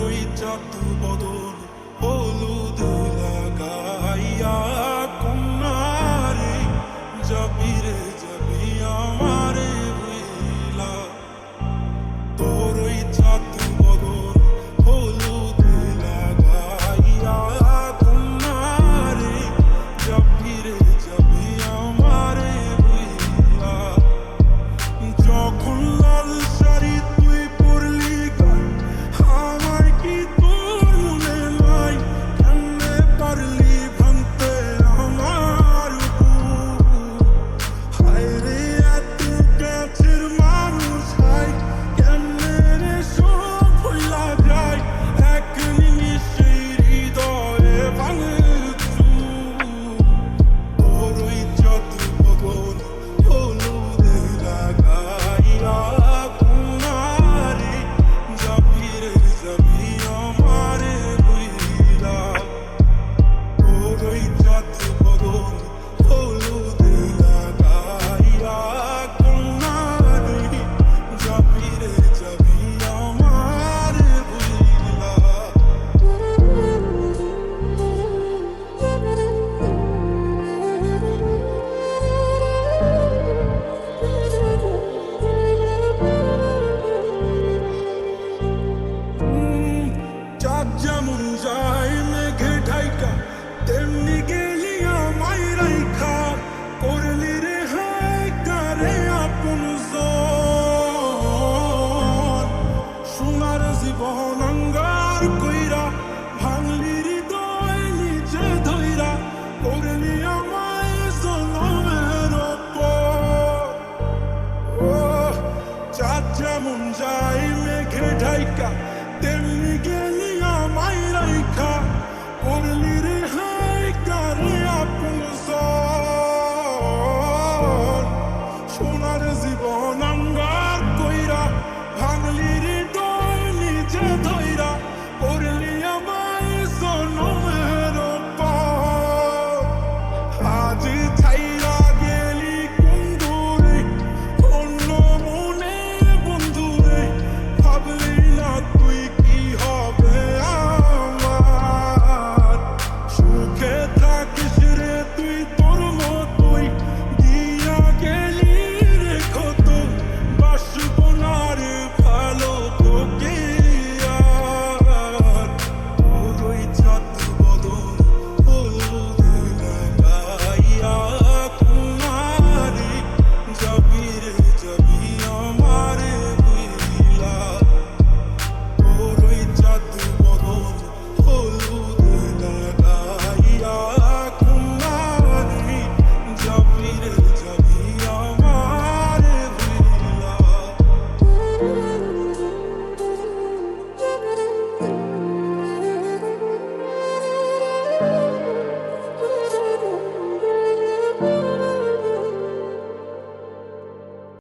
ওই চাঁদ বদন হলুদ লাগাইয়া কন্যারে যাবি রে যাবি আমারে ভুইলা তোর ওই চাঁদ বদন হলুদ লাগাইয়া কন্যারে যাবি রে যাবি আমারে ভুইলা যখন লাল শাড়ি তুই পরলি গায় আমার কি তোর মনে নাই কেমনে পারলি ভাঙতে আমার বুক হায় রে এত কাছের মানুষ হায় কেমনে রে সব ভুইলা যায় এক নিমিষে হৃদয়ে ভাঙে তোর ওই চাঁদ বদন হলুদ লাগাইয়া কন্যারে যাবি রে যাবি আমারে ভুইলা তোর ওই চাঁদ বদন হলুদ লাগাইয়া কন্যারে যাবি রে যাবি আমারে ভুইলা চাঁদ যেমন যায় মেঘে ঢাইকা তেমনি গেলি আমায় রাইখা করলি রে হায় কারে আপন জন সোনার জীবন অঙ্গার কইরা ভাঙলি হৃদয় নিচে ধইরা করলি আমায় জনমের ও চাঁদ যেমন যায় মেঘে ঢাইকা তেমনি গেলি আমায় রাইখা করলি রে হায় কারে আপন জন সোনা